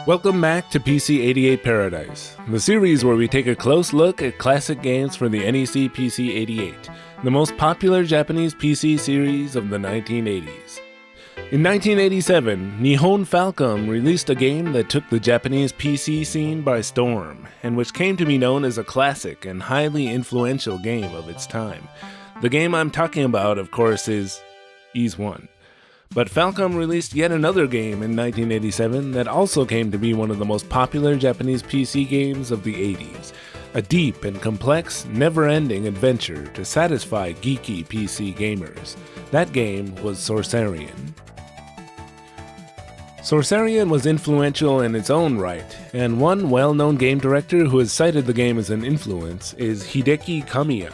Welcome back to PC-88 Paradise, the series where we take a close look at classic games for the NEC PC-88, the most popular Japanese PC series of the 1980s. In 1987, Nihon Falcom released a game that took the Japanese PC scene by storm, and which came to be known as a classic and highly influential game of its time. The game I'm talking about, of course, is Ys 1. But Falcom released yet another game in 1987 that also came to be one of the most popular Japanese PC games of the 80s. A deep and complex, never-ending adventure to satisfy geeky PC gamers. That game was Sorcerian. Sorcerian was influential in its own right, and one well-known game director who has cited the game as an influence is Hideki Kamiya.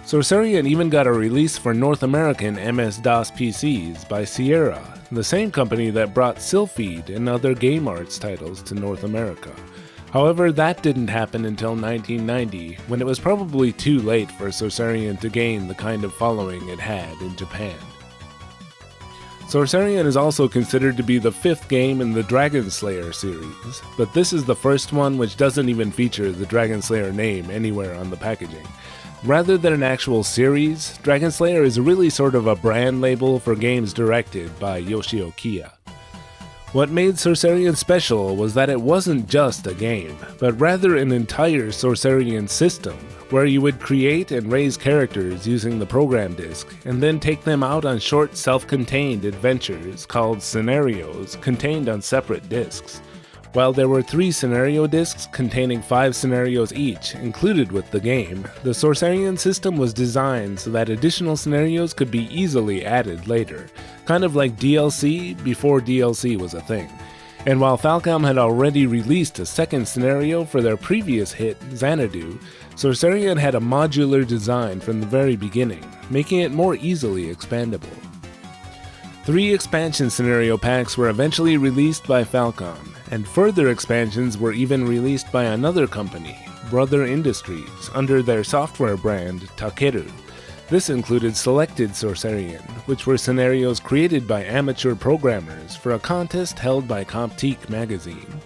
Sorcerian even got a release for North American MS-DOS PCs by Sierra, the same company that brought Sylpheed and other Game Arts titles to North America. However, that didn't happen until 1990, when it was probably too late for Sorcerian to gain the kind of following it had in Japan. Sorcerian is also considered to be the fifth game in the Dragon Slayer series, but this is the first one which doesn't even feature the Dragon Slayer name anywhere on the packaging. Rather than an actual series, Dragon Slayer is really sort of a brand label for games directed by Yoshio Kiya. What made Sorcerian special was that it wasn't just a game, but rather an entire Sorcerian system, where you would create and raise characters using the program disc, and then take them out on short self-contained adventures called scenarios contained on separate discs. While there were 3 scenario discs containing 5 scenarios each included with the game, the Sorcerian system was designed so that additional scenarios could be easily added later, kind of like DLC before DLC was a thing. And while Falcom had already released a second scenario for their previous hit, Xanadu, Sorcerian had a modular design from the very beginning, making it more easily expandable. 3 expansion scenario packs were eventually released by Falcom, and further expansions were even released by another company, Brother Industries, under their software brand Takeru. This included Selected Sorcerian, which were scenarios created by amateur programmers for a contest held by Comptique magazine.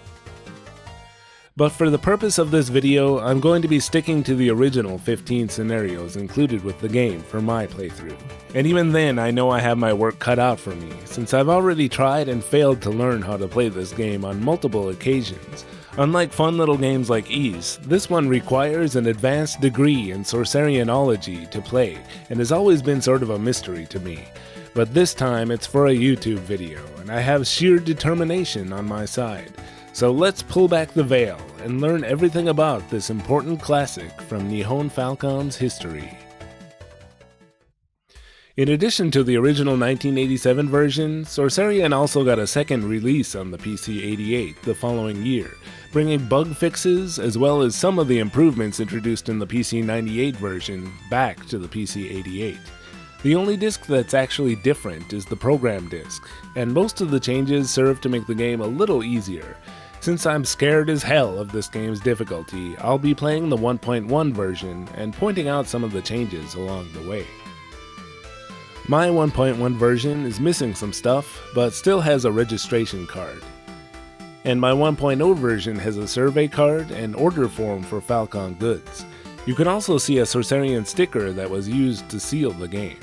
But for the purpose of this video, I'm going to be sticking to the original 15 scenarios included with the game for my playthrough. And even then, I know I have my work cut out for me, since I've already tried and failed to learn how to play this game on multiple occasions. Unlike fun little games like Ys, this one requires an advanced degree in Sorcerianology to play, and has always been sort of a mystery to me. But this time it's for a YouTube video, and I have sheer determination on my side. So let's pull back the veil and learn everything about this important classic from Nihon Falcom's history. In addition to the original 1987 version, Sorcerian also got a second release on the PC-88 the following year, bringing bug fixes as well as some of the improvements introduced in the PC-98 version back to the PC-88. The only disc that's actually different is the program disc, and most of the changes serve to make the game a little easier. Since I'm scared as hell of this game's difficulty, I'll be playing the 1.1 version and pointing out some of the changes along the way. My 1.1 version is missing some stuff, but still has a registration card. And my 1.0 version has a survey card and order form for Falcom goods. You can also see a Sorcerian sticker that was used to seal the game.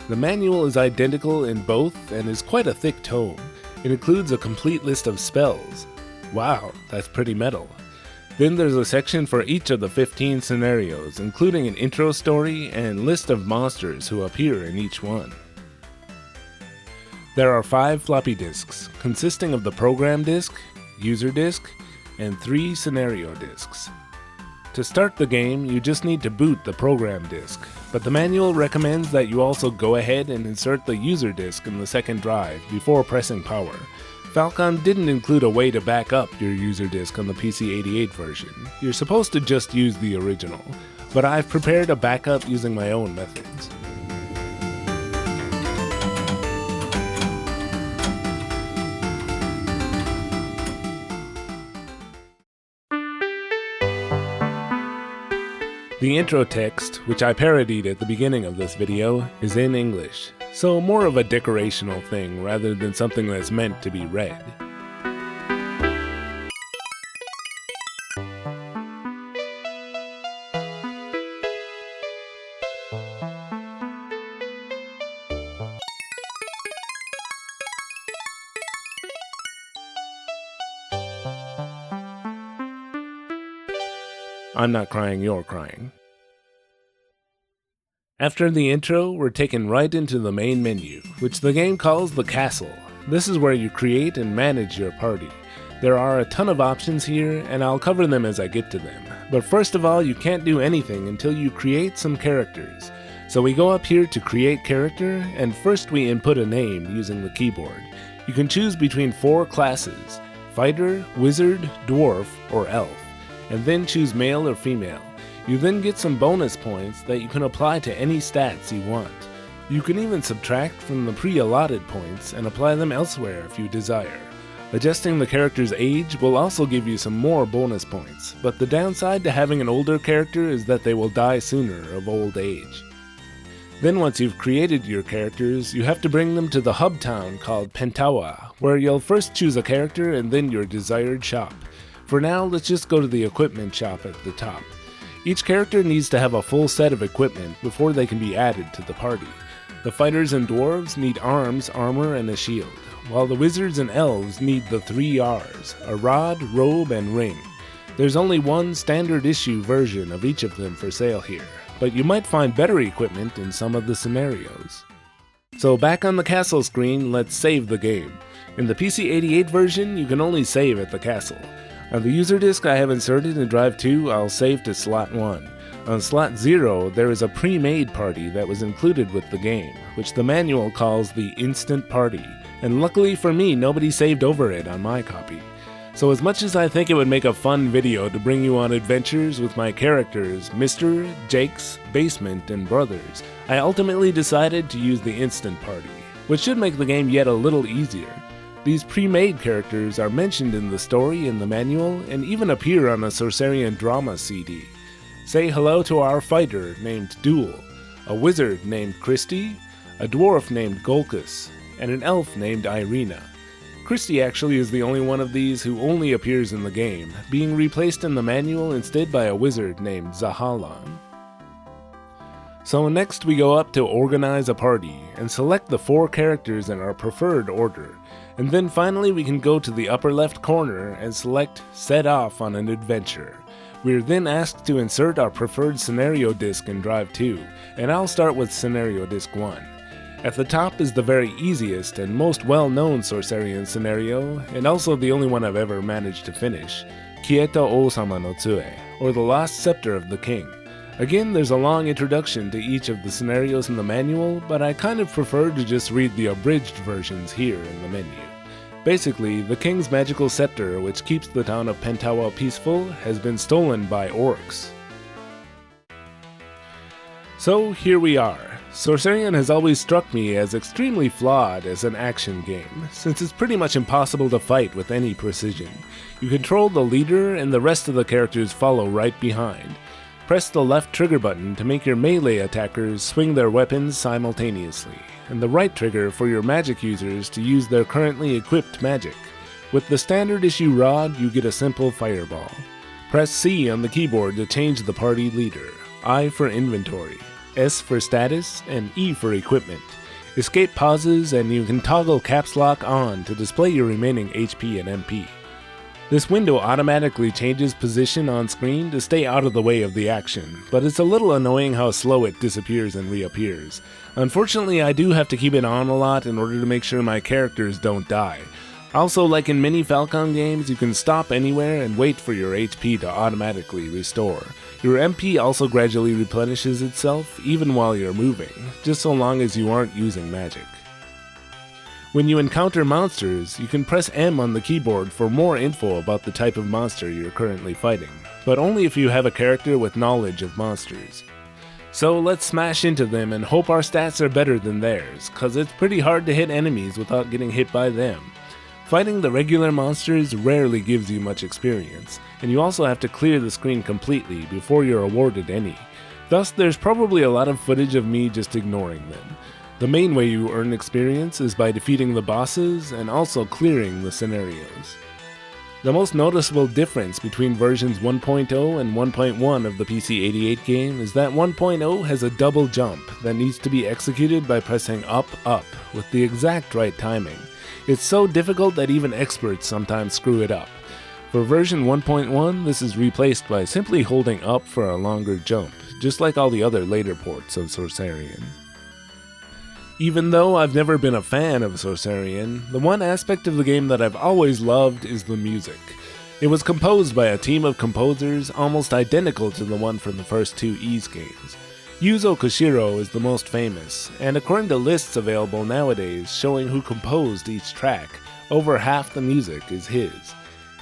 The manual is identical in both and is quite a thick tome. It includes a complete list of spells. Wow, that's pretty metal. Then there's a section for each of the 15 scenarios, including an intro story and list of monsters who appear in each one. There are 5 floppy disks, consisting of the program disk, user disk, and 3 scenario disks. To start the game, you just need to boot the program disk, but the manual recommends that you also go ahead and insert the user disk in the second drive before pressing power. Falcom didn't include a way to back up your user disk on the PC-88 version. You're supposed to just use the original, but I've prepared a backup using my own methods. The intro text, which I parodied at the beginning of this video, is in English, so more of a decorational thing rather than something that's meant to be read. I'm not crying, you're crying. After the intro, we're taken right into the main menu, which the game calls the castle. This is where you create and manage your party. There are a ton of options here, and I'll cover them as I get to them. But first of all, you can't do anything until you create some characters. So we go up here to create character, and first we input a name using the keyboard. You can choose between 4 classes: fighter, wizard, dwarf, or elf, and then choose male or female. You then get some bonus points that you can apply to any stats you want. You can even subtract from the pre-allotted points and apply them elsewhere if you desire. Adjusting the character's age will also give you some more bonus points, but the downside to having an older character is that they will die sooner of old age. Then once you've created your characters, you have to bring them to the hub town called Pentawa, where you'll first choose a character and then your desired shop. For now, let's just go to the equipment shop at the top. Each character needs to have a full set of equipment before they can be added to the party. The fighters and dwarves need arms, armor, and a shield, while the wizards and elves need the 3 Rs, a rod, robe, and ring. There's only one standard issue version of each of them for sale here, but you might find better equipment in some of the scenarios. So back on the castle screen, let's save the game. In the PC-88 version, you can only save at the castle. On the user disk I have inserted in Drive 2, I'll save to slot 1. On slot 0, there is a pre-made party that was included with the game, which the manual calls the Instant Party, and luckily for me, nobody saved over it on my copy. So as much as I think it would make a fun video to bring you on adventures with my characters Mr., Jakes, Basement, and Brothers, I ultimately decided to use the Instant Party, which should make the game yet a little easier. These pre-made characters are mentioned in the story in the manual and even appear on a Sorcerian drama CD. Say hello to our fighter named Duel, a wizard named Christy, a dwarf named Golkus, and an elf named Irina. Christy actually is the only one of these who only appears in the game, being replaced in the manual instead by a wizard named Zahalan. So next we go up to organize a party and select the 4 characters in our preferred order, and then finally we can go to the upper left corner and select Set Off on an Adventure. We are then asked to insert our preferred scenario disc in Drive 2, and I'll start with scenario disc 1. At the top is the very easiest and most well-known Sorcerian scenario, and also the only one I've ever managed to finish, Kieta Osama no Tsue, or the Lost Sceptre of the King. Again, there's a long introduction to each of the scenarios in the manual, but I kind of prefer to just read the abridged versions here in the menu. Basically, the king's magical scepter, which keeps the town of Pentawa peaceful, has been stolen by orcs. So here we are. Sorcerian has always struck me as extremely flawed as an action game, since it's pretty much impossible to fight with any precision. You control the leader and the rest of the characters follow right behind. Press the left trigger button to make your melee attackers swing their weapons simultaneously, and the right trigger for your magic users to use their currently equipped magic. With the standard issue rod, you get a simple fireball. Press C on the keyboard to change the party leader, I for inventory, S for status, and E for equipment. Escape pauses and you can toggle caps lock on to display your remaining HP and MP. This window automatically changes position on screen to stay out of the way of the action, but it's a little annoying how slow it disappears and reappears. Unfortunately, I do have to keep it on a lot in order to make sure my characters don't die. Also, like in many Falcom games, you can stop anywhere and wait for your HP to automatically restore. Your MP also gradually replenishes itself, even while you're moving, just so long as you aren't using magic. When you encounter monsters, you can press M on the keyboard for more info about the type of monster you're currently fighting, but only if you have a character with knowledge of monsters. So let's smash into them and hope our stats are better than theirs, cause it's pretty hard to hit enemies without getting hit by them. Fighting the regular monsters rarely gives you much experience, and you also have to clear the screen completely before you're awarded any. Thus, there's probably a lot of footage of me just ignoring them. The main way you earn experience is by defeating the bosses and also clearing the scenarios. The most noticeable difference between versions 1.0 and 1.1 of the PC-88 game is that 1.0 has a double jump that needs to be executed by pressing up, up with the exact right timing. It's so difficult that even experts sometimes screw it up. For version 1.1, this is replaced by simply holding up for a longer jump, just like all the other later ports of Sorcerian. Even though I've never been a fan of Sorcerian, the one aspect of the game that I've always loved is the music. It was composed by a team of composers almost identical to the one from the first two Ys games. Yuzo Koshiro is the most famous, and according to lists available nowadays showing who composed each track, over half the music is his.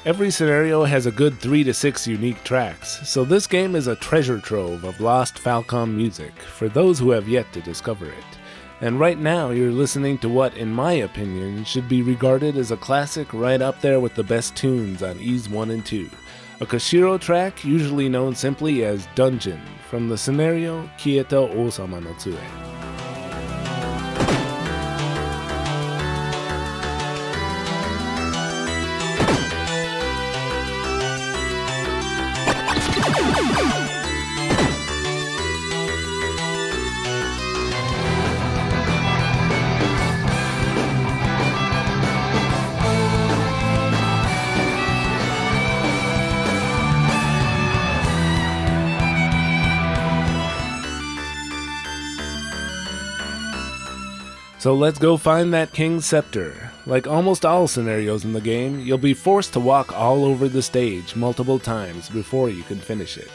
Every scenario has a good 3 to 6 unique tracks, so this game is a treasure trove of lost Falcom music for those who have yet to discover it. And right now you're listening to what, in my opinion, should be regarded as a classic right up there with the best tunes on Ys 1 and 2. A Koshiro track usually known simply as Dungeon, from the scenario Kieta Osama no Tsue. So let's go find that King's Sceptre. Like almost all scenarios in the game, you'll be forced to walk all over the stage multiple times before you can finish it.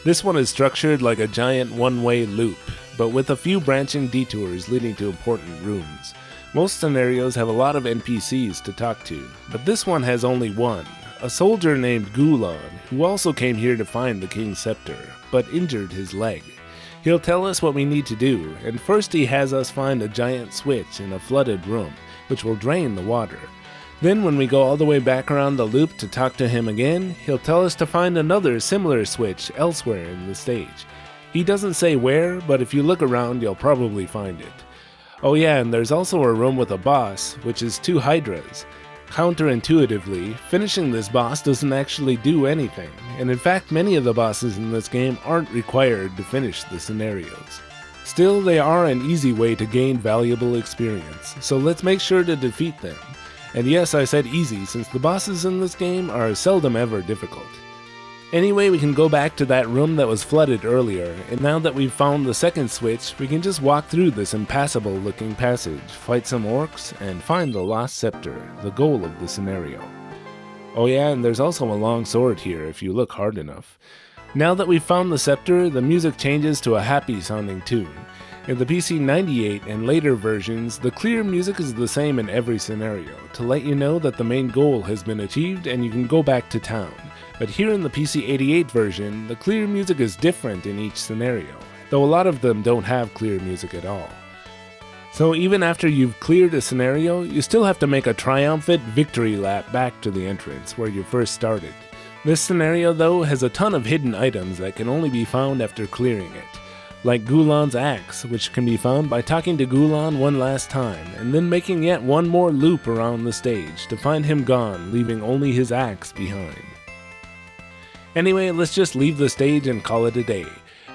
This one is structured like a giant one-way loop, but with a few branching detours leading to important rooms. Most scenarios have a lot of NPCs to talk to, but this one has only one, a soldier named Gulan, who also came here to find the King's Sceptre, but injured his leg. He'll tell us what we need to do, and first he has us find a giant switch in a flooded room, which will drain the water. Then when we go all the way back around the loop to talk to him again, he'll tell us to find another similar switch elsewhere in the stage. He doesn't say where, but if you look around you'll probably find it. Oh yeah, and there's also a room with a boss, which is 2 Hydras. Counterintuitively, finishing this boss doesn't actually do anything, and in fact many of the bosses in this game aren't required to finish the scenarios. Still, they are an easy way to gain valuable experience, so let's make sure to defeat them. And yes, I said easy, since the bosses in this game are seldom ever difficult. Anyway, we can go back to that room that was flooded earlier, and now that we've found the second switch, we can just walk through this impassable looking passage, fight some orcs, and find the lost scepter, the goal of the scenario. Oh yeah, and there's also a long sword here if you look hard enough. Now that we've found the scepter, the music changes to a happy sounding tune. In the PC-88 and later versions, the clear music is the same in every scenario, to let you know that the main goal has been achieved and you can go back to town. But here in the PC-88 version, the clear music is different in each scenario, though a lot of them don't have clear music at all. So even after you've cleared a scenario, you still have to make a triumphant victory lap back to the entrance where you first started. This scenario though has a ton of hidden items that can only be found after clearing it, like Gulan's axe, which can be found by talking to Gulan one last time, and then making yet one more loop around the stage to find him gone, leaving only his axe behind. Anyway, let's just leave the stage and call it a day.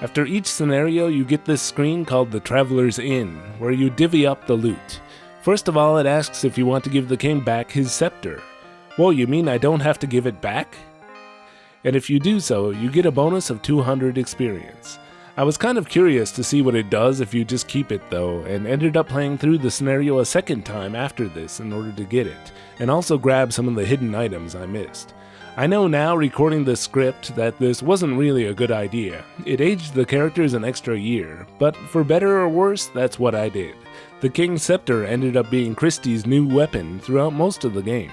After each scenario, you get this screen called the Traveler's Inn, where you divvy up the loot. First of all, it asks if you want to give the king back his scepter. Whoa, you mean I don't have to give it back? And if you do so, you get a bonus of 200 experience. I was kind of curious to see what it does if you just keep it though, and ended up playing through the scenario a second time after this in order to get it, and also grab some of the hidden items I missed. I know now, recording this script, that this wasn't really a good idea. It aged the characters an extra year, but for better or worse, that's what I did. The King's Scepter ended up being Christie's new weapon throughout most of the game.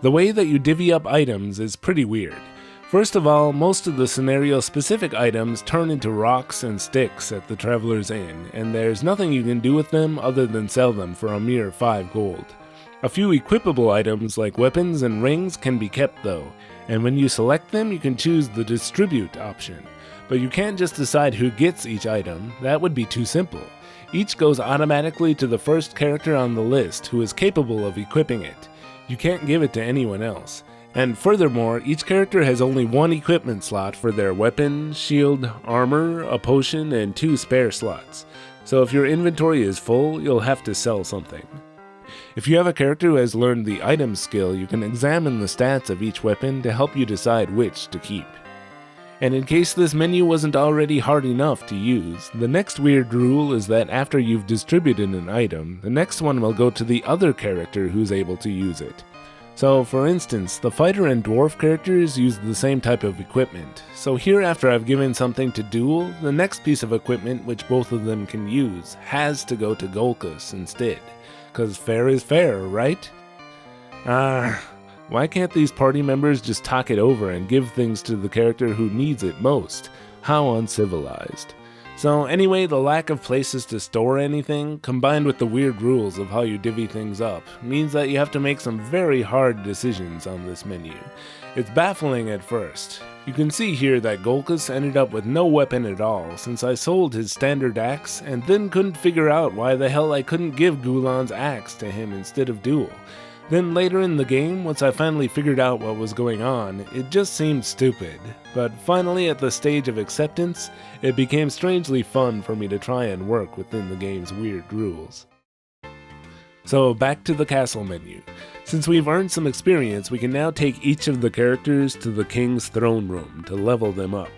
The way that you divvy up items is pretty weird. First of all, most of the scenario-specific items turn into rocks and sticks at the Traveler's Inn, and there's nothing you can do with them other than sell them for a mere 5 gold. A few equipable items like weapons and rings can be kept though, and when you select them you can choose the distribute option. But you can't just decide who gets each item, that would be too simple. Each goes automatically to the first character on the list who is capable of equipping it. You can't give it to anyone else. And furthermore, each character has only 1 equipment slot for their weapon, shield, armor, a potion, and 2 spare slots. So if your inventory is full, you'll have to sell something. If you have a character who has learned the item skill, you can examine the stats of each weapon to help you decide which to keep. And in case this menu wasn't already hard enough to use, the next weird rule is that after you've distributed an item, the next one will go to the other character who's able to use it. So, for instance, the fighter and dwarf characters use the same type of equipment, so here after I've given something to Duel, the next piece of equipment which both of them can use has to go to Golkus instead. 'Cause fair is fair, right? Why can't these party members just talk it over and give things to the character who needs it most? How uncivilized. So anyway, the lack of places to store anything, combined with the weird rules of how you divvy things up, means that you have to make some very hard decisions on this menu. It's baffling at first. You can see here that Golkus ended up with no weapon at all since I sold his standard axe and then couldn't figure out why the hell I couldn't give Gulan's axe to him instead of Duel. Then later in the game, once I finally figured out what was going on, it just seemed stupid. But finally at the stage of acceptance, it became strangely fun for me to try and work within the game's weird rules. So back to the castle menu. Since we've earned some experience, we can now take each of the characters to the King's Throne Room to level them up.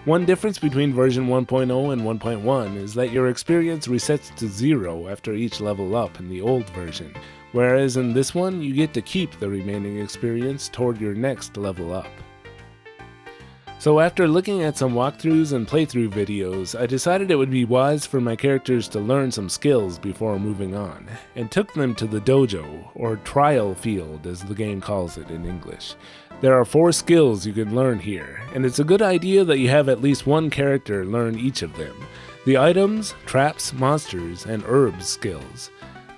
One difference between version 1.0 and 1.1 is that your experience resets to 0 after each level up in the old version, whereas in this one you get to keep the remaining experience toward your next level up. So after looking at some walkthroughs and playthrough videos, I decided it would be wise for my characters to learn some skills before moving on, and took them to the dojo, or trial field as the game calls it in English. There are 4 skills you can learn here, and it's a good idea that you have at least one character learn each of them. The items, traps, monsters, and herbs skills.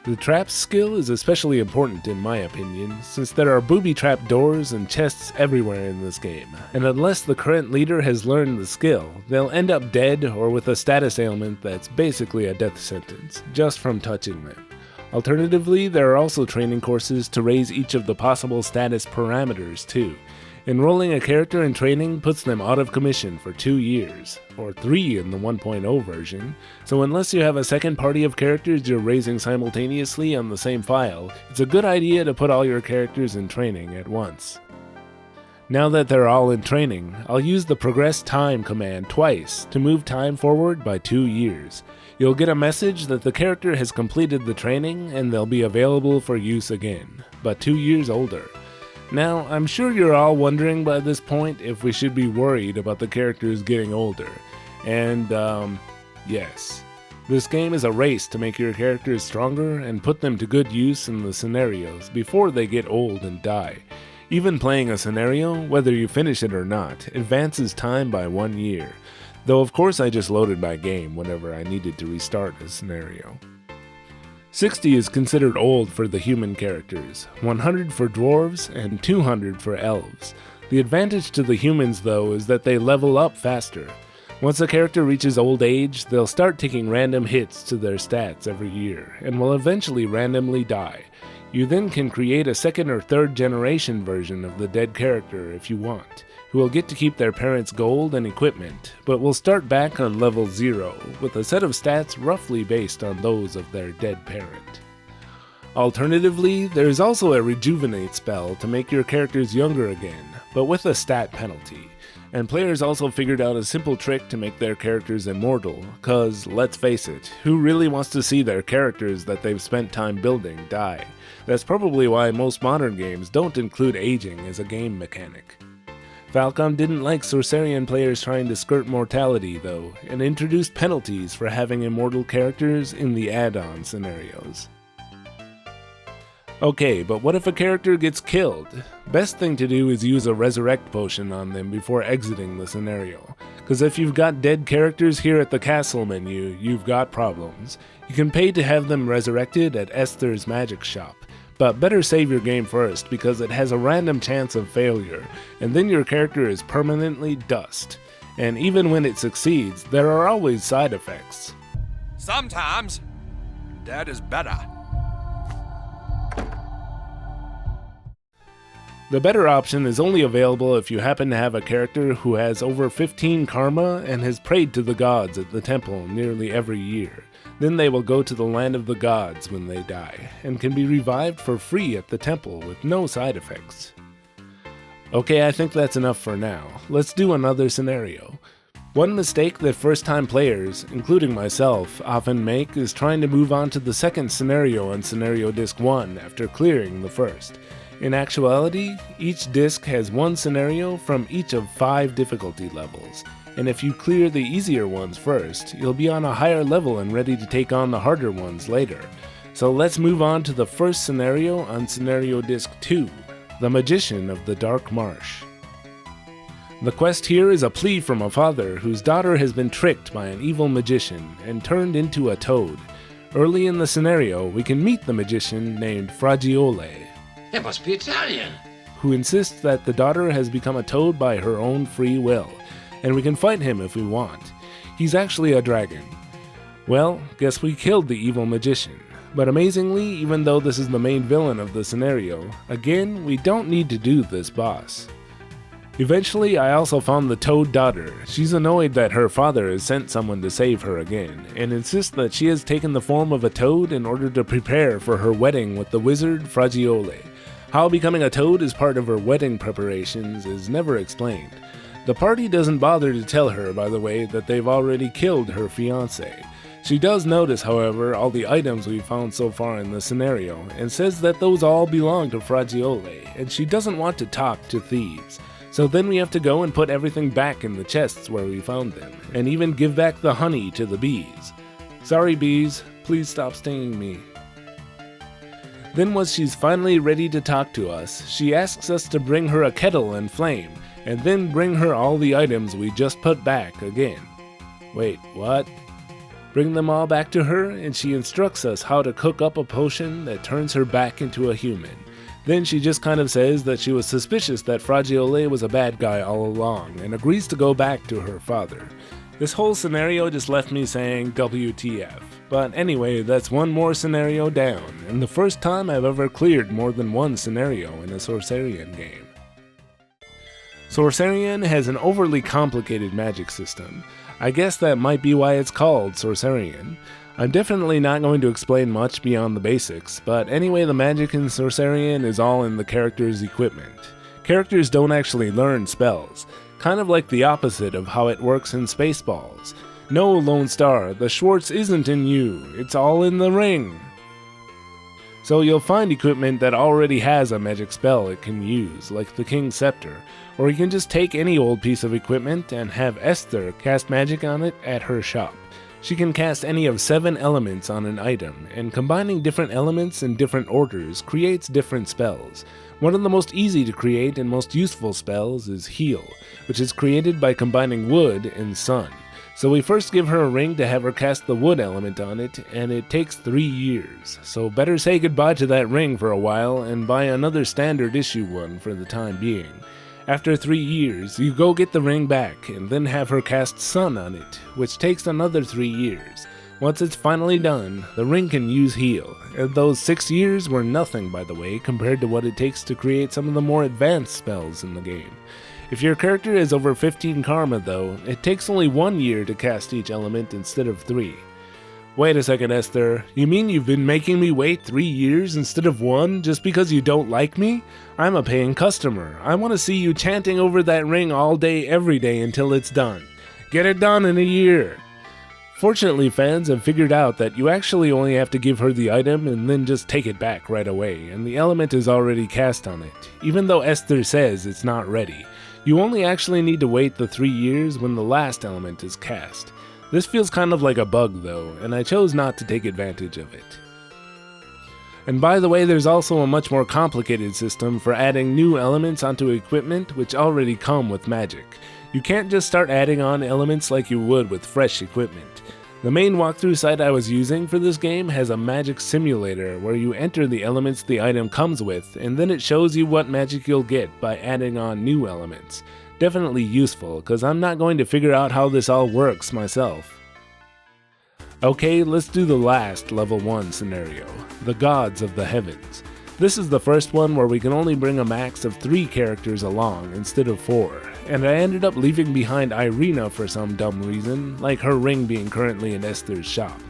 The traps skill is especially important in my opinion, since there are booby-trap doors and chests everywhere in this game, and unless the current leader has learned the skill, they'll end up dead or with a status ailment that's basically a death sentence, just from touching them. Alternatively, there are also training courses to raise each of the possible status parameters too. Enrolling a character in training puts them out of commission for 2 years, or 3 in the 1.0 version, so unless you have a second party of characters you're raising simultaneously on the same file, it's a good idea to put all your characters in training at once. Now that they're all in training, I'll use the progress time command twice to move time forward by 2 years. You'll get a message that the character has completed the training and they'll be available for use again, but 2 years older. Now, I'm sure you're all wondering by this point if we should be worried about the characters getting older. And, yes. This game is a race to make your characters stronger and put them to good use in the scenarios before they get old and die. Even playing a scenario, whether you finish it or not, advances time by 1 year. Though of course I just loaded my game whenever I needed to restart a scenario. 60 is considered old for the human characters, 100 for dwarves, and 200 for elves. The advantage to the humans though is that they level up faster. Once a character reaches old age, they'll start taking random hits to their stats every year, and will eventually randomly die. You then can create a second or third generation version of the dead character if you want, who will get to keep their parents' gold and equipment, but will start back on level 0, with a set of stats roughly based on those of their dead parent. Alternatively, there is also a rejuvenate spell to make your characters younger again, but with a stat penalty. And players also figured out a simple trick to make their characters immortal, cause, let's face it, who really wants to see their characters that they've spent time building die? That's probably why most modern games don't include aging as a game mechanic. Falcom didn't like Sorcerian players trying to skirt mortality though, and introduced penalties for having immortal characters in the add-on scenarios. Okay, but what if a character gets killed? Best thing to do is use a resurrect potion on them before exiting the scenario, cause if you've got dead characters here at the castle menu, you've got problems. You can pay to have them resurrected at Esther's magic shop, but better save your game first because it has a random chance of failure, and then your character is permanently dust. And even when it succeeds, there are always side effects. Sometimes, dead is better. The better option is only available if you happen to have a character who has over 15 karma and has prayed to the gods at the temple nearly every year. Then they will go to the land of the gods when they die, and can be revived for free at the temple with no side effects. Okay, I think that's enough for now. Let's do another scenario. One mistake that first-time players, including myself, often make is trying to move on to the second scenario on Scenario Disc 1 after clearing the first. In actuality, each disc has one scenario from each of 5 difficulty levels, and if you clear the easier ones first, you'll be on a higher level and ready to take on the harder ones later. So let's move on to the first scenario on Scenario Disc 2, The Magician of the Dark Marsh. The quest here is a plea from a father whose daughter has been tricked by an evil magician and turned into a toad. Early in the scenario, we can meet the magician named Fragiole, It must be Italian. who insists that the daughter has become a toad by her own free will, and we can fight him if we want. He's actually a dragon. Well, guess we killed the evil magician. But amazingly, even though this is the main villain of the scenario, again, we don't need to do this boss. Eventually, I also found the toad daughter. She's annoyed that her father has sent someone to save her again, and insists that she has taken the form of a toad in order to prepare for her wedding with the wizard Fragiole. How becoming a toad is part of her wedding preparations is never explained. The party doesn't bother to tell her, by the way, that they've already killed her fiancé. She does notice, however, all the items we've found so far in the scenario, and says that those all belong to Fragiole, and she doesn't want to talk to Thieves. So then we have to go and put everything back in the chests where we found them, and even give back the honey to the bees. Sorry bees, please stop stinging me. Then once she's finally ready to talk to us, she asks us to bring her a kettle and flame, and then bring her all the items we just put back again. Wait, what? Bring them all back to her, and she instructs us how to cook up a potion that turns her back into a human. Then she just kind of says that she was suspicious that Fragiole was a bad guy all along, and agrees to go back to her father. This whole scenario just left me saying WTF. But anyway, that's one more scenario down, and the first time I've ever cleared more than one scenario in a Sorcerian game. Sorcerian has an overly complicated magic system. I guess that might be why it's called Sorcerian. I'm definitely not going to explain much beyond the basics, but anyway, the magic in Sorcerian is all in the character's equipment. Characters don't actually learn spells, kind of like the opposite of how it works in Spaceballs. No, Lone Star, the Schwartz isn't in you, it's all in the ring. So you'll find equipment that already has a magic spell it can use, like the King's Sceptre, or you can just take any old piece of equipment and have Esther cast magic on it at her shop. She can cast any of 7 elements on an item, and combining different elements in different orders creates different spells. One of the most easy to create and most useful spells is Heal, which is created by combining wood and sun. So we first give her a ring to have her cast the wood element on it, and it takes 3 years. So better say goodbye to that ring for a while and buy another standard issue one for the time being. After 3 years, you go get the ring back and then have her cast sun on it, which takes another 3 years. Once it's finally done, the ring can use Heal, and those 6 years were nothing, by the way, compared to what it takes to create some of the more advanced spells in the game. If your character has over 15 karma though, it takes only 1 year to cast each element instead of 3. Wait a second, Esther, you mean you've been making me wait 3 years instead of 1 just because you don't like me? I'm a paying customer. I want to see you chanting over that ring all day every day until it's done. Get it done in a year. Fortunately, fans have figured out that you actually only have to give her the item and then just take it back right away, and the element is already cast on it, even though Esther says it's not ready. You only actually need to wait the 3 years when the last element is cast. This feels kind of like a bug though, and I chose not to take advantage of it. And by the way, there's also a much more complicated system for adding new elements onto equipment which already come with magic. You can't just start adding on elements like you would with fresh equipment. The main walkthrough site I was using for this game has a magic simulator where you enter the elements the item comes with, and then it shows you what magic you'll get by adding on new elements. Definitely useful, because I'm not going to figure out how this all works myself. Okay, let's do the last level 1 scenario, the Gods of the Heavens. This is the first one where we can only bring a max of 3 characters along instead of 4, and I ended up leaving behind Irina for some dumb reason, like her ring being currently in Esther's shop.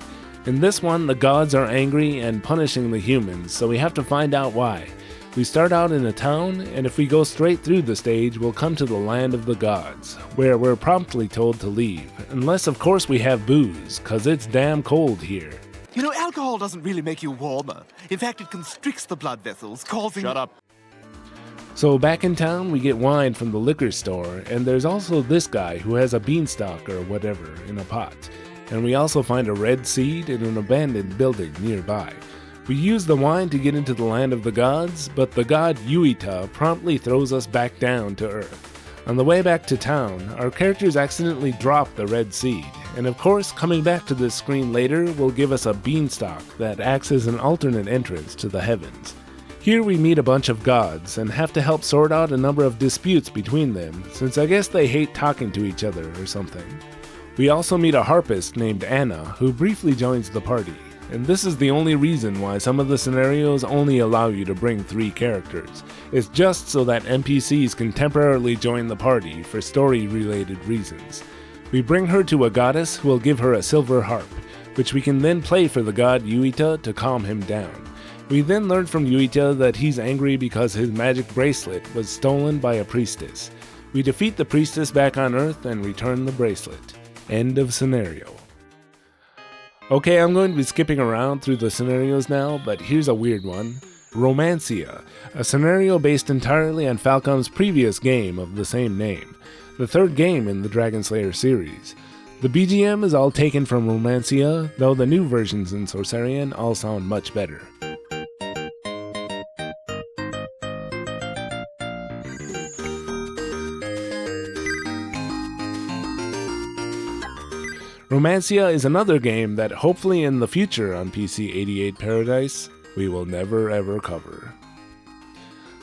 In this one, the gods are angry and punishing the humans, so we have to find out why. We start out in a town, and if we go straight through the stage, we'll come to the land of the gods, where we're promptly told to leave, unless of course we have booze, cause it's damn cold here. You know, alcohol doesn't really make you warmer. In fact, it constricts the blood vessels, causing— Shut up. So back in town, we get wine from the liquor store, and there's also this guy who has a beanstalk or whatever in a pot. And we also find a red seed in an abandoned building nearby. We use the wine to get into the land of the gods, but the god Yuita promptly throws us back down to Earth. On the way back to town, our characters accidentally drop the red seed, and of course, coming back to this screen later will give us a beanstalk that acts as an alternate entrance to the heavens. Here we meet a bunch of gods and have to help sort out a number of disputes between them, since I guess they hate talking to each other or something. We also meet a harpist named Anna, who briefly joins the party. And this is the only reason why some of the scenarios only allow you to bring 3 characters. It's just so that NPCs can temporarily join the party for story-related reasons. We bring her to a goddess who will give her a silver harp, which we can then play for the god Yuita to calm him down. We then learn from Yuita that he's angry because his magic bracelet was stolen by a priestess. We defeat the priestess back on Earth and return the bracelet. End of scenario. Okay, I'm going to be skipping around through the scenarios now, but here's a weird one. Romancia, a scenario based entirely on Falcom's previous game of the same name, the 3rd game in the Dragon Slayer series. The BGM is all taken from Romancia, though the new versions in Sorcerian all sound much better. Romancia is another game that hopefully in the future on PC-88 Paradise, we will never ever cover.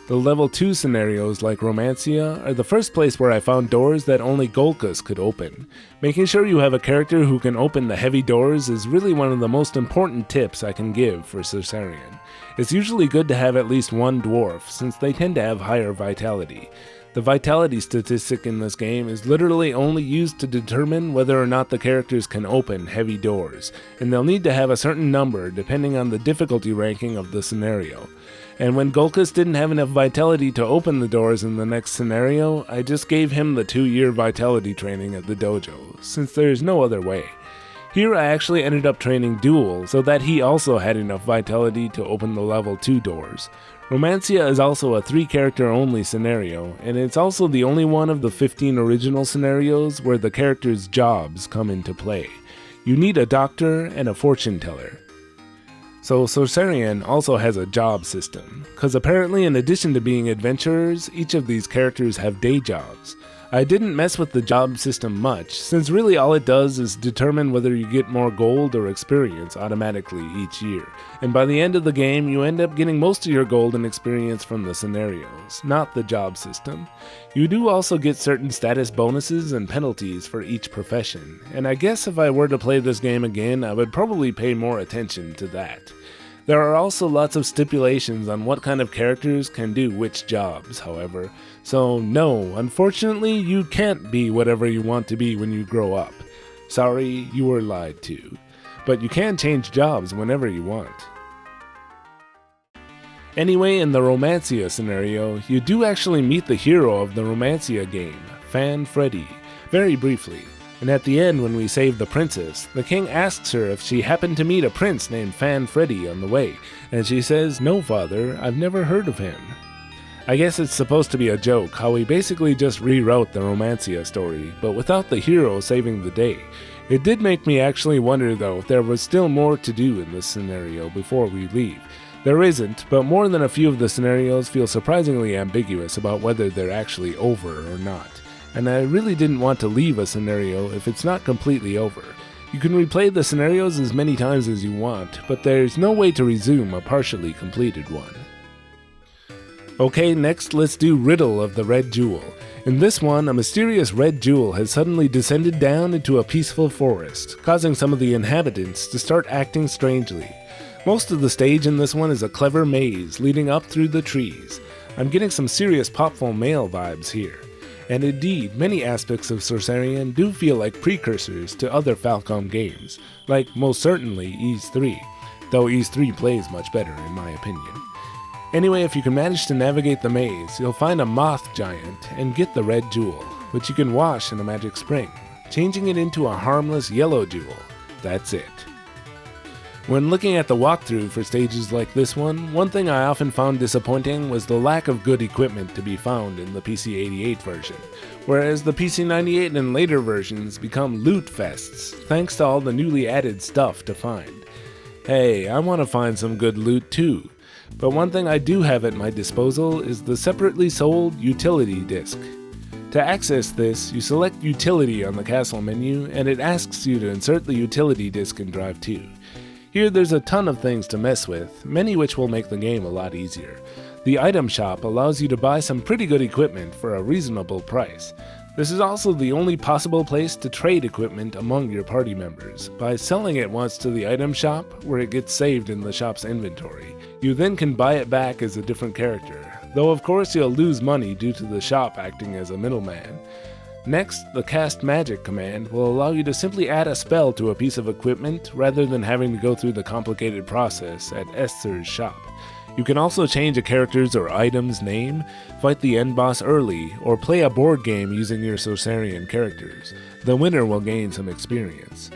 The level 2 scenarios like Romancia are the first place where I found doors that only Golkus could open. Making sure you have a character who can open the heavy doors is really one of the most important tips I can give for Sorcerian. It's usually good to have at least one dwarf, since they tend to have higher vitality. The vitality statistic in this game is literally only used to determine whether or not the characters can open heavy doors, and they'll need to have a certain number depending on the difficulty ranking of the scenario. And when Golkus didn't have enough vitality to open the doors in the next scenario, I just gave him the 2-year vitality training at the dojo, since there's no other way. Here I actually ended up training Duel so that he also had enough vitality to open the level 2 doors. Romancia is also a 3-character only scenario, and it's also the only one of the 15 original scenarios where the characters' jobs come into play. You need a doctor and a fortune teller. So Sorcerian also has a job system, cause apparently in addition to being adventurers, each of these characters have day jobs. I didn't mess with the job system much, since really all it does is determine whether you get more gold or experience automatically each year, and by the end of the game you end up getting most of your gold and experience from the scenarios, not the job system. You do also get certain status bonuses and penalties for each profession, and I guess if I were to play this game again I would probably pay more attention to that. There are also lots of stipulations on what kind of characters can do which jobs, however, so no, unfortunately you can't be whatever you want to be when you grow up. Sorry, you were lied to. But you can change jobs whenever you want. Anyway, in the Romancia scenario, you do actually meet the hero of the Romancia game, Fan Freddy, very briefly. And at the end when we save the princess, the king asks her if she happened to meet a prince named Fan Freddy on the way, and she says, "No, father, I've never heard of him." I guess it's supposed to be a joke how we basically just rewrote the Romancia story, but without the hero saving the day. It did make me actually wonder though if there was still more to do in this scenario before we leave. There isn't, but more than a few of the scenarios feel surprisingly ambiguous about whether they're actually over or not. And I really didn't want to leave a scenario if it's not completely over. You can replay the scenarios as many times as you want, but there's no way to resume a partially completed one. Okay, next let's do Riddle of the Red Jewel. In this one, a mysterious red jewel has suddenly descended down into a peaceful forest, causing some of the inhabitants to start acting strangely. Most of the stage in this one is a clever maze leading up through the trees. I'm getting some serious Popful Mail vibes here. And indeed, many aspects of Sorcerian do feel like precursors to other Falcom games, like most certainly Ys 3, though Ys 3 plays much better in my opinion. Anyway, if you can manage to navigate the maze, you'll find a moth giant and get the red jewel, which you can wash in a magic spring, changing it into a harmless yellow jewel. That's it. When looking at the walkthrough for stages like this one thing I often found disappointing was the lack of good equipment to be found in the PC-88 version, whereas the PC-98 and later versions become loot fests thanks to all the newly added stuff to find. Hey, I want to find some good loot too, but one thing I do have at my disposal is the separately sold utility disc. To access this, you select Utility on the castle menu and it asks you to insert the utility disc in Drive 2. Here there's a ton of things to mess with, many which will make the game a lot easier. The item shop allows you to buy some pretty good equipment for a reasonable price. This is also the only possible place to trade equipment among your party members, by selling it once to the item shop where it gets saved in the shop's inventory. You then can buy it back as a different character, though of course you'll lose money due to the shop acting as a middleman. Next, the Cast Magic command will allow you to simply add a spell to a piece of equipment rather than having to go through the complicated process at Esther's shop. You can also change a character's or item's name, fight the end boss early, or play a board game using your Sorcerian characters. The winner will gain some experience.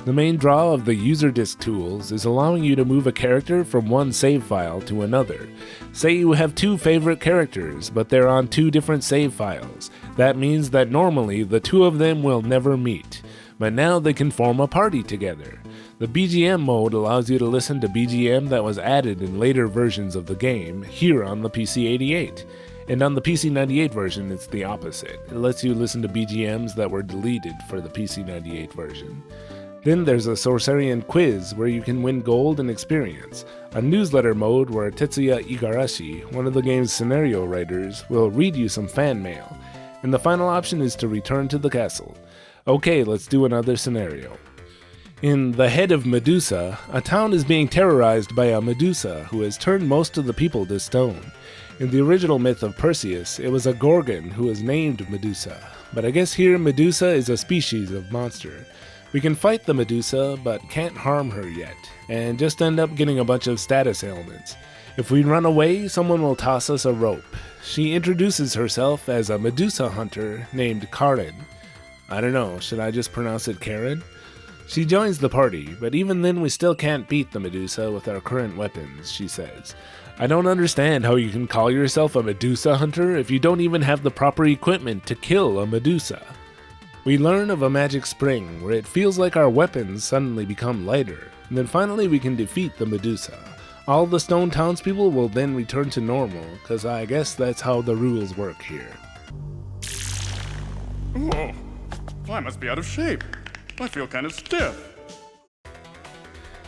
The main draw of the user disc tools is allowing you to move a character from one save file to another. Say you have two favorite characters, but they're on two different save files. That means that normally the two of them will never meet, but now they can form a party together. The BGM mode allows you to listen to BGM that was added in later versions of the game here on the PC-88. And on the PC-98 version, it's the opposite. It lets you listen to BGMs that were deleted for the PC-98 version. Then there's a Sorcerian quiz where you can win gold and experience, a newsletter mode where Tetsuya Igarashi, one of the game's scenario writers, will read you some fan mail, and the final option is to return to the castle. Okay, let's do another scenario. In The Head of Medusa, a town is being terrorized by a Medusa who has turned most of the people to stone. In the original myth of Perseus, it was a Gorgon who was named Medusa, but I guess here Medusa is a species of monster. We can fight the Medusa, but can't harm her yet, and just end up getting a bunch of status ailments. If we run away, someone will toss us a rope. She introduces herself as a Medusa hunter named Karen. I don't know, should I just pronounce it Karen? She joins the party, but even then we still can't beat the Medusa with our current weapons, she says. I don't understand how you can call yourself a Medusa hunter if you don't even have the proper equipment to kill a Medusa. We learn of a magic spring where it feels like our weapons suddenly become lighter, and then finally we can defeat the Medusa. All the stone townspeople will then return to normal, cause I guess that's how the rules work here. Oh, I must be out of shape. I feel kind of stiff.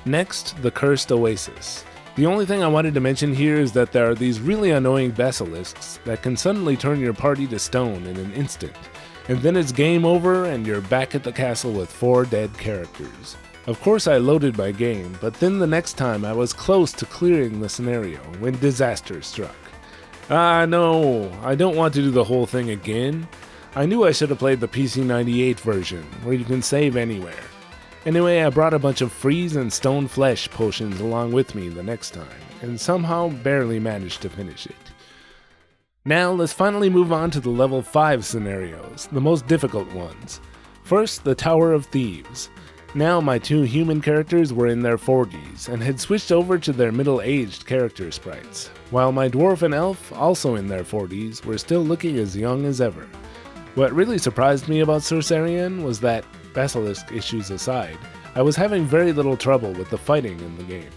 Next, the Cursed Oasis. The only thing I wanted to mention here is that there are these really annoying basilisks that can suddenly turn your party to stone in an instant. And then it's game over and you're back at the castle with 4 dead characters. Of course I loaded my game, but then the next time I was close to clearing the scenario when disaster struck. No, I don't want to do the whole thing again. I knew I should have played the PC-98 version, where you can save anywhere. Anyway, I brought a bunch of freeze and stone flesh potions along with me the next time, and somehow barely managed to finish it. Now, let's finally move on to the level 5 scenarios, the most difficult ones. First, the Tower of Thieves. Now, my 2 human characters were in their 40s, and had switched over to their middle-aged character sprites, while my dwarf and elf, also in their 40s, were still looking as young as ever. What really surprised me about Sorcerian was that, basilisk issues aside, I was having very little trouble with the fighting in the game.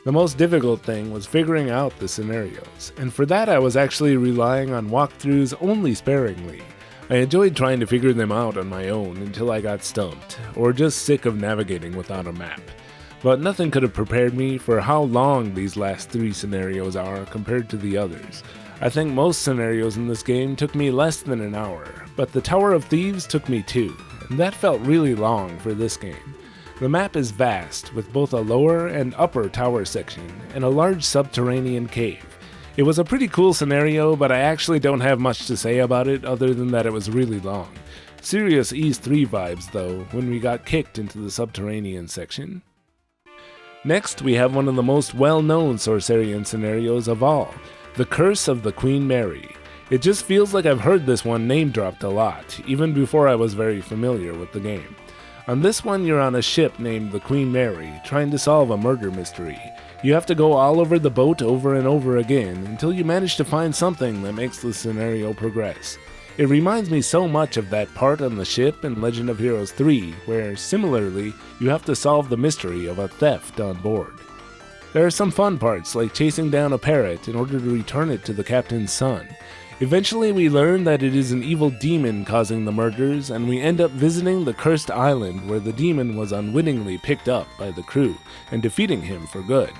The most difficult thing was figuring out the scenarios, and for that I was actually relying on walkthroughs only sparingly. I enjoyed trying to figure them out on my own until I got stumped, or just sick of navigating without a map. But nothing could have prepared me for how long these last 3 scenarios are compared to the others. I think most scenarios in this game took me less than an hour, but the Tower of Thieves took me 2, and that felt really long for this game. The map is vast, with both a lower and upper tower section, and a large subterranean cave. It was a pretty cool scenario, but I actually don't have much to say about it other than that it was really long. Serious Ys 3 vibes though, when we got kicked into the subterranean section. Next, we have one of the most well-known Sorcerian scenarios of all, The Curse of the Queen Mary. It just feels like I've heard this one name-dropped a lot, even before I was very familiar with the game. On this one, you're on a ship named the Queen Mary, trying to solve a murder mystery. You have to go all over the boat over and over again, until you manage to find something that makes the scenario progress. It reminds me so much of that part on the ship in Legend of Heroes 3, where, similarly, you have to solve the mystery of a theft on board. There are some fun parts, like chasing down a parrot in order to return it to the captain's son. Eventually we learn that it is an evil demon causing the murders, and we end up visiting the cursed island where the demon was unwittingly picked up by the crew, and defeating him for good.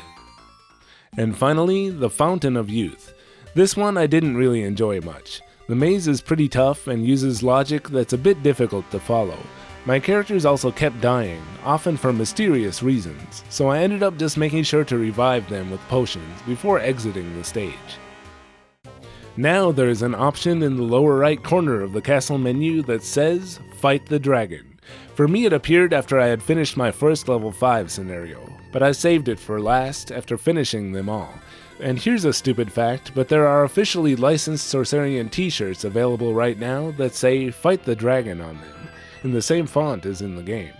And finally, the Fountain of Youth. This one I didn't really enjoy much. The maze is pretty tough and uses logic that's a bit difficult to follow. My characters also kept dying, often for mysterious reasons, so I ended up just making sure to revive them with potions before exiting the stage. Now there is an option in the lower right corner of the castle menu that says, Fight the Dragon. For me it appeared after I had finished my first level 5 scenario, but I saved it for last after finishing them all. And here's a stupid fact, but there are officially licensed Sorcerian t-shirts available right now that say Fight the Dragon on them, in the same font as in the game.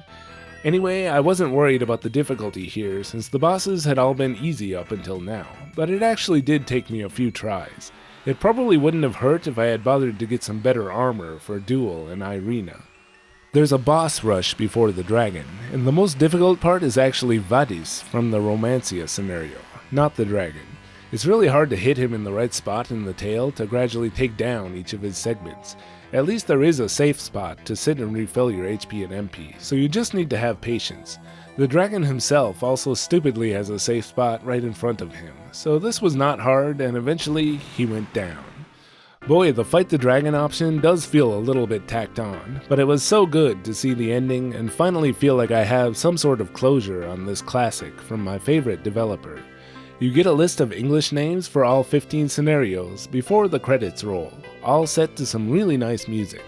Anyway, I wasn't worried about the difficulty here since the bosses had all been easy up until now, but it actually did take me a few tries. It probably wouldn't have hurt if I had bothered to get some better armor for Duel and Irina. There's a boss rush before the dragon, and the most difficult part is actually Vadis from the Romancia scenario, not the dragon. It's really hard to hit him in the right spot in the tail to gradually take down each of his segments. At least there is a safe spot to sit and refill your HP and MP, so you just need to have patience. The dragon himself also stupidly has a safe spot right in front of him, so this was not hard and eventually he went down. Boy, the Fight the Dragon option does feel a little bit tacked on, but it was so good to see the ending and finally feel like I have some sort of closure on this classic from my favorite developer. You get a list of English names for all 15 scenarios before the credits roll, all set to some really nice music.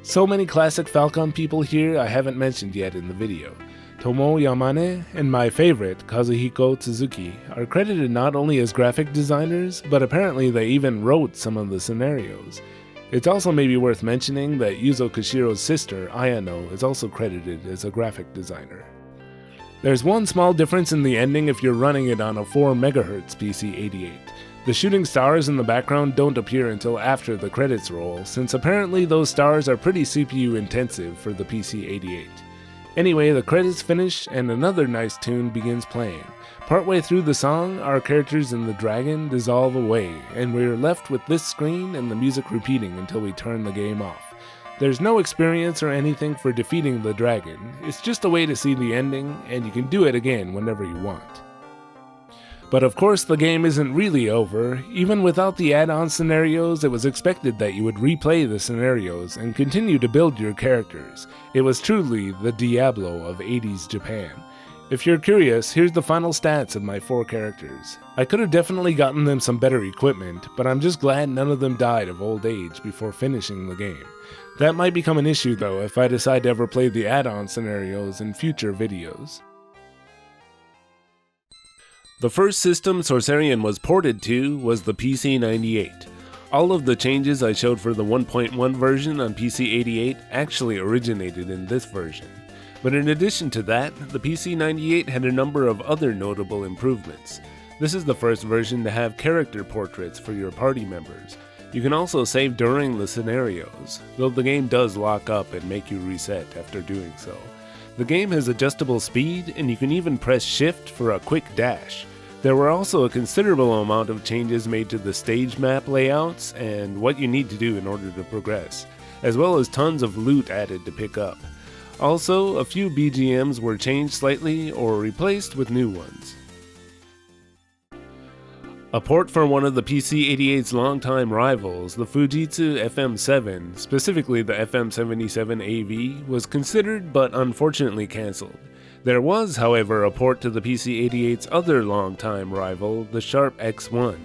So many classic Falcom people here I haven't mentioned yet in the video. Tomo Yamane and my favorite, Kazuhiko Tsuzuki, are credited not only as graphic designers, but apparently they even wrote some of the scenarios. It's also maybe worth mentioning that Yuzo Koshiro's sister, Ayano, is also credited as a graphic designer. There's one small difference in the ending if you're running it on a 4 MHz PC-88. The shooting stars in the background don't appear until after the credits roll, since apparently those stars are pretty CPU intensive for the PC-88. Anyway, the credits finish and another nice tune begins playing. Partway through the song, our characters and the dragon dissolve away, and we're left with this screen and the music repeating until we turn the game off. There's no experience or anything for defeating the dragon, it's just a way to see the ending, and you can do it again whenever you want. But of course the game isn't really over. Even without the add-on scenarios, it was expected that you would replay the scenarios and continue to build your characters. It was truly the Diablo of 80s Japan. If you're curious, here's the final stats of my 4 characters. I could have definitely gotten them some better equipment, but I'm just glad none of them died of old age before finishing the game. That might become an issue though if I decide to ever play the add-on scenarios in future videos. The first system Sorcerian was ported to was the PC-88. All of the changes I showed for the 1.1 version on PC-88 actually originated in this version. But in addition to that, the PC-98 had a number of other notable improvements. This is the first version to have character portraits for your party members. You can also save during the scenarios, though the game does lock up and make you reset after doing so. The game has adjustable speed, and you can even press shift for a quick dash. There were also a considerable amount of changes made to the stage map layouts and what you need to do in order to progress, as well as tons of loot added to pick up. Also, a few BGMs were changed slightly or replaced with new ones. A port for one of the PC-88's longtime rivals, the Fujitsu FM7, specifically the FM77AV, was considered but unfortunately cancelled. There was, however, a port to the PC-88's other longtime rival, the Sharp X1.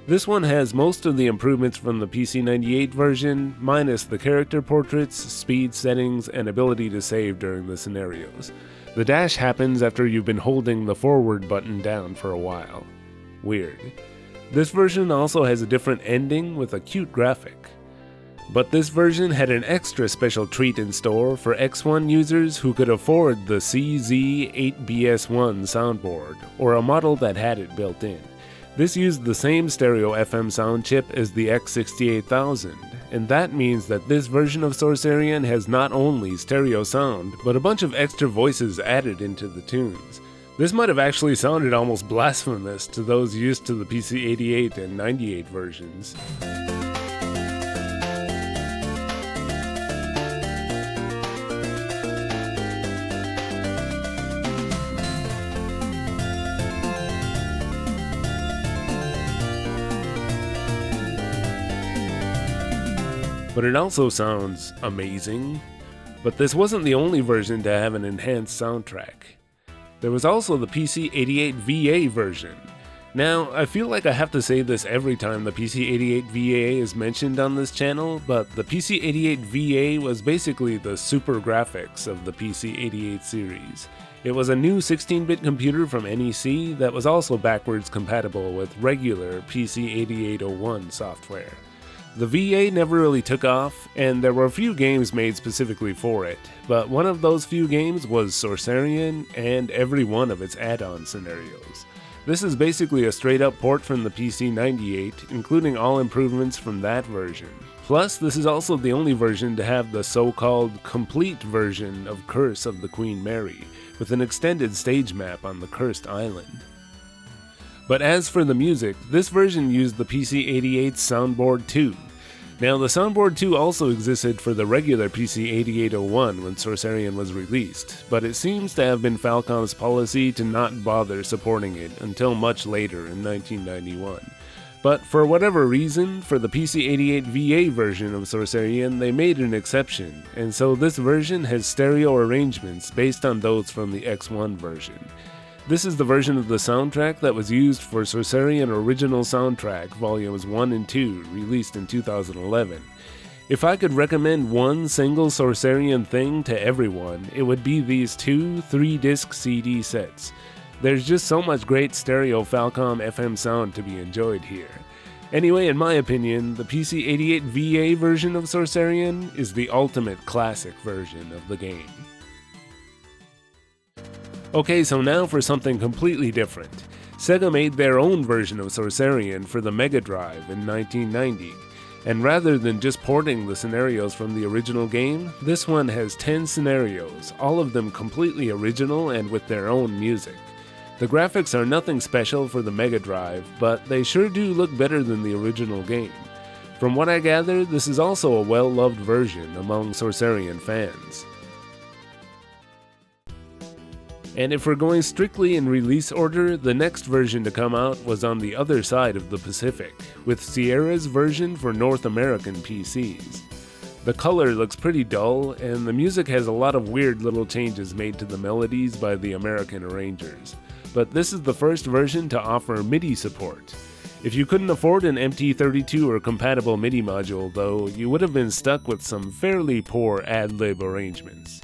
This one has most of the improvements from the PC-98 version, minus the character portraits, speed settings, and ability to save during the scenarios. The dash happens after you've been holding the forward button down for a while. Weird. This version also has a different ending with a cute graphic. But this version had an extra special treat in store for X1 users who could afford the CZ8BS1 soundboard, or a model that had it built in. This used the same stereo FM sound chip as the X68000, and that means that this version of Sorcerian has not only stereo sound, but a bunch of extra voices added into the tunes. This might have actually sounded almost blasphemous to those used to the PC-88 and 98 versions. But it also sounds amazing. But this wasn't the only version to have an enhanced soundtrack. There was also the PC-88 VA version. Now, I feel like I have to say this every time the PC-88 VA is mentioned on this channel, but the PC-88 VA was basically the super graphics of the PC-88 series. It was a new 16-bit computer from NEC that was also backwards compatible with regular PC-8801 software. The VA never really took off, and there were a few games made specifically for it, but one of those few games was Sorcerian and every one of its add-on scenarios. This is basically a straight-up port from the PC-98, including all improvements from that version. Plus, this is also the only version to have the so-called complete version of Curse of the Queen Mary, with an extended stage map on the Cursed Island. But as for the music, this version used the PC-88's Soundboard 2. Now, the Soundboard 2 also existed for the regular PC-8801 when Sorcerian was released, but it seems to have been Falcom's policy to not bother supporting it until much later in 1991. But for whatever reason, for the PC-88 VA version of Sorcerian, they made an exception, and so this version has stereo arrangements based on those from the X1 version. This is the version of the soundtrack that was used for Sorcerian Original Soundtrack Volumes 1 and 2, released in 2011. If I could recommend one single Sorcerian thing to everyone, it would be these two 3-disc CD sets. There's just so much great stereo Falcom FM sound to be enjoyed here. Anyway, in my opinion, the PC-88 VA version of Sorcerian is the ultimate classic version of the game. Okay, so now for something completely different. Sega made their own version of Sorcerian for the Mega Drive in 1990, and rather than just porting the scenarios from the original game, this one has 10 scenarios, all of them completely original and with their own music. The graphics are nothing special for the Mega Drive, but they sure do look better than the original game. From what I gather, this is also a well-loved version among Sorcerian fans. And if we're going strictly in release order, the next version to come out was on the other side of the Pacific, with Sierra's version for North American PCs. The color looks pretty dull, and the music has a lot of weird little changes made to the melodies by the American arrangers. But this is the first version to offer MIDI support. If you couldn't afford an MT32 or compatible MIDI module though, you would have been stuck with some fairly poor ad-lib arrangements.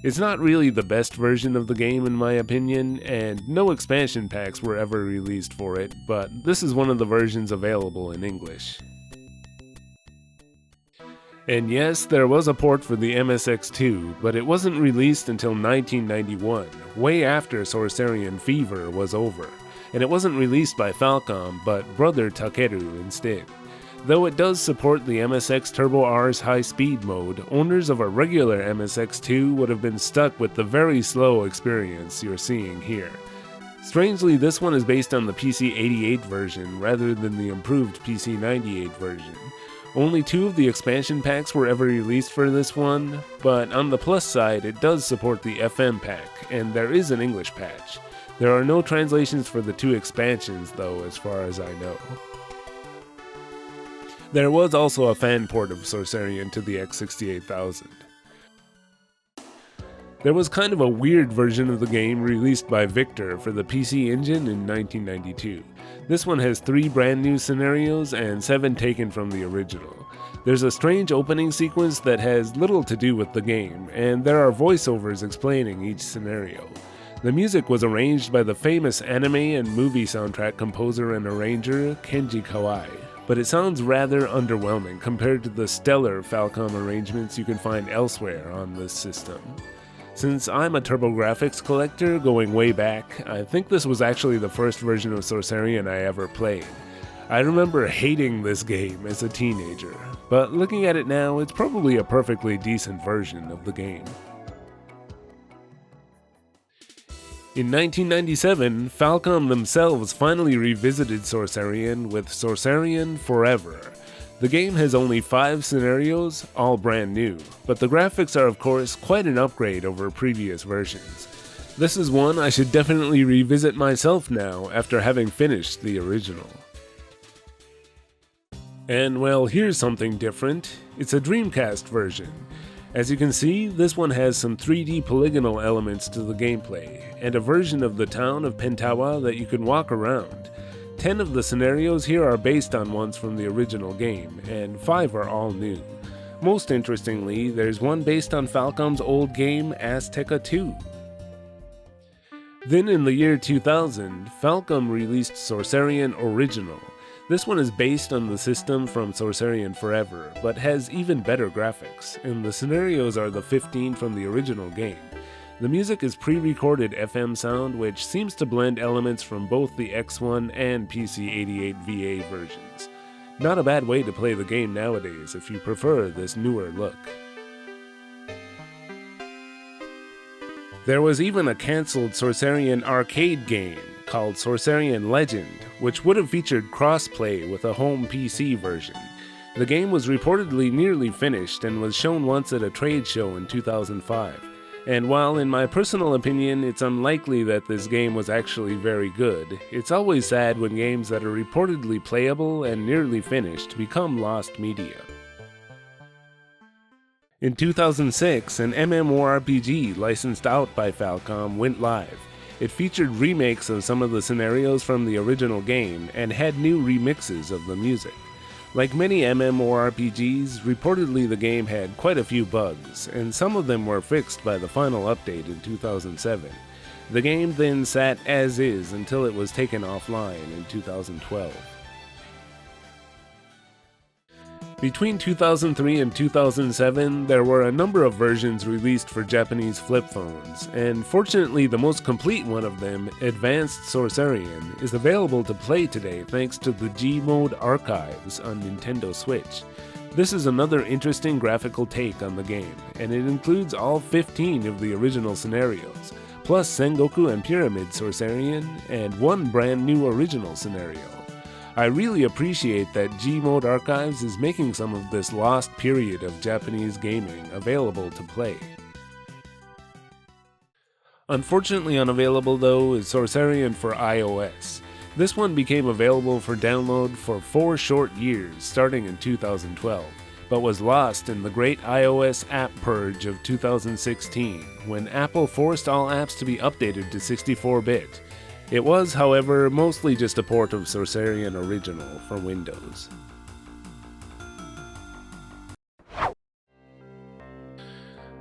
It's not really the best version of the game in my opinion, and no expansion packs were ever released for it, but this is one of the versions available in English. And yes, there was a port for the MSX2, but it wasn't released until 1991, way after Sorcerian Fever was over, and it wasn't released by Falcom, but Brother Takeru instead. Though it does support the MSX Turbo R's high-speed mode, owners of a regular MSX2 would have been stuck with the very slow experience you're seeing here. Strangely, this one is based on the PC-88 version rather than the improved PC-98 version. Only 2 of the expansion packs were ever released for this one, but on the plus side it does support the FM pack, and there is an English patch. There are no translations for the 2 expansions though, as far as I know. There was also a fan port of Sorcerian to the X68000. There was kind of a weird version of the game released by Victor for the PC Engine in 1992. This one has 3 brand new scenarios and 7 taken from the original. There's a strange opening sequence that has little to do with the game, and there are voiceovers explaining each scenario. The music was arranged by the famous anime and movie soundtrack composer and arranger Kenji Kawai, but it sounds rather underwhelming compared to the stellar Falcom arrangements you can find elsewhere on this system. Since I'm a TurboGrafx collector going way back, I think this was actually the first version of Sorcerian I ever played. I remember hating this game as a teenager, but looking at it now, it's probably a perfectly decent version of the game. In 1997, Falcom themselves finally revisited Sorcerian with Sorcerian Forever. The game has only 5 scenarios, all brand new, but the graphics are of course quite an upgrade over previous versions. This is one I should definitely revisit myself now after having finished the original. And well, here's something different. It's a Dreamcast version. As you can see, this one has some 3D polygonal elements to the gameplay, and a version of the town of Pentawa that you can walk around. 10 of the scenarios here are based on ones from the original game, and 5 are all new. Most interestingly, there's one based on Falcom's old game Azteca 2. Then in the year 2000, Falcom released Sorcerian Original. This one is based on the system from Sorcerian Forever, but has even better graphics, and the scenarios are the 15 from the original game. The music is pre-recorded FM sound, which seems to blend elements from both the X1 and PC-88 VA versions. Not a bad way to play the game nowadays if you prefer this newer look. There was even a cancelled Sorcerian arcade game called Sorcerian Legend, which would have featured cross-play with a home PC version. The game was reportedly nearly finished and was shown once at a trade show in 2005. And while in my personal opinion it's unlikely that this game was actually very good, it's always sad when games that are reportedly playable and nearly finished become lost media. In 2006, an MMORPG licensed out by Falcom went live. It featured remakes of some of the scenarios from the original game and had new remixes of the music. Like many MMORPGs, reportedly the game had quite a few bugs, and some of them were fixed by the final update in 2007. The game then sat as is until it was taken offline in 2012. Between 2003 and 2007, there were a number of versions released for Japanese flip phones, and fortunately the most complete one of them, Advanced Sorcerian, is available to play today thanks to the G-Mode archives on Nintendo Switch. This is another interesting graphical take on the game, and it includes all 15 of the original scenarios, plus Sengoku and Pyramid Sorcerian, and one brand new original scenario. I really appreciate that G-Mode Archives is making some of this lost period of Japanese gaming available to play. Unfortunately unavailable though is Sorcerian for iOS. This one became available for download for 4 short years starting in 2012, but was lost in the great iOS app purge of 2016 when Apple forced all apps to be updated to 64-bit. It was, however, mostly just a port of Sorcerian Original for Windows.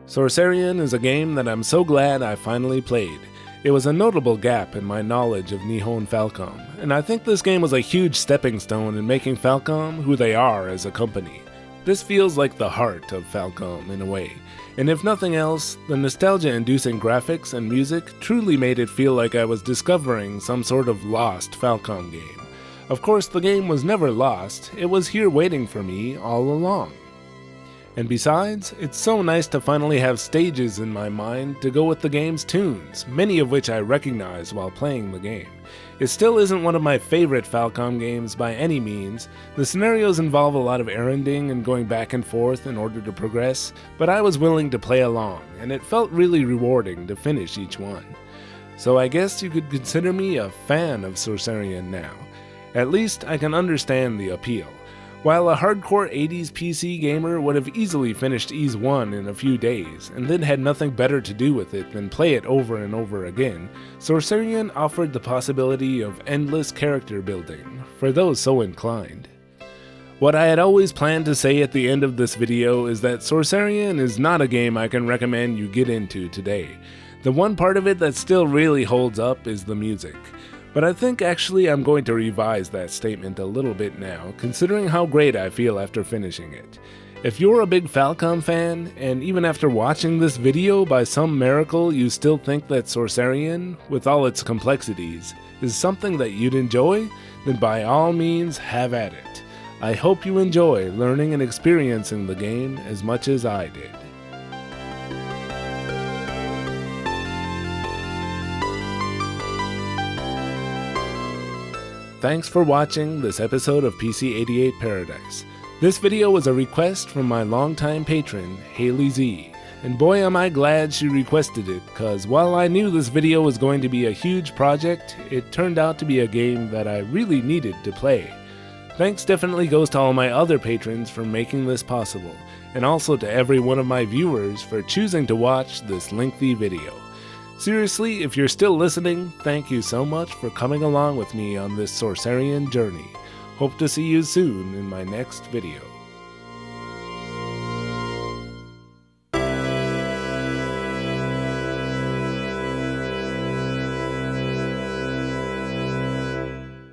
Sorcerian is a game that I'm so glad I finally played. It was a notable gap in my knowledge of Nihon Falcom, and I think this game was a huge stepping stone in making Falcom who they are as a company. This feels like the heart of Falcom in a way, and if nothing else, the nostalgia-inducing graphics and music truly made it feel like I was discovering some sort of lost Falcom game. Of course, the game was never lost, it was here waiting for me all along. And besides, it's so nice to finally have stages in my mind to go with the game's tunes, many of which I recognize while playing the game. It still isn't one of my favorite Falcom games by any means. The scenarios involve a lot of erranding and going back and forth in order to progress, but I was willing to play along, and it felt really rewarding to finish each one. So I guess you could consider me a fan of Sorcerian now. At least I can understand the appeal. While a hardcore 80s PC gamer would have easily finished Ys 1 in a few days, and then had nothing better to do with it than play it over and over again, Sorcerian offered the possibility of endless character building, for those so inclined. What I had always planned to say at the end of this video is that Sorcerian is not a game I can recommend you get into today. The one part of it that still really holds up is the music. But I think actually I'm going to revise that statement a little bit now, considering how great I feel after finishing it. If you're a big Falcom fan, and even after watching this video by some miracle you still think that Sorcerian, with all its complexities, is something that you'd enjoy, then by all means have at it. I hope you enjoy learning and experiencing the game as much as I did. Thanks for watching this episode of PC-88 Paradise. This video was a request from my longtime patron, Haley Z. And boy am I glad she requested it, cause while I knew this video was going to be a huge project, it turned out to be a game that I really needed to play. Thanks definitely goes to all my other patrons for making this possible, and also to every one of my viewers for choosing to watch this lengthy video. Seriously, if you're still listening, thank you so much for coming along with me on this Sorcerian journey. Hope to see you soon in my next video.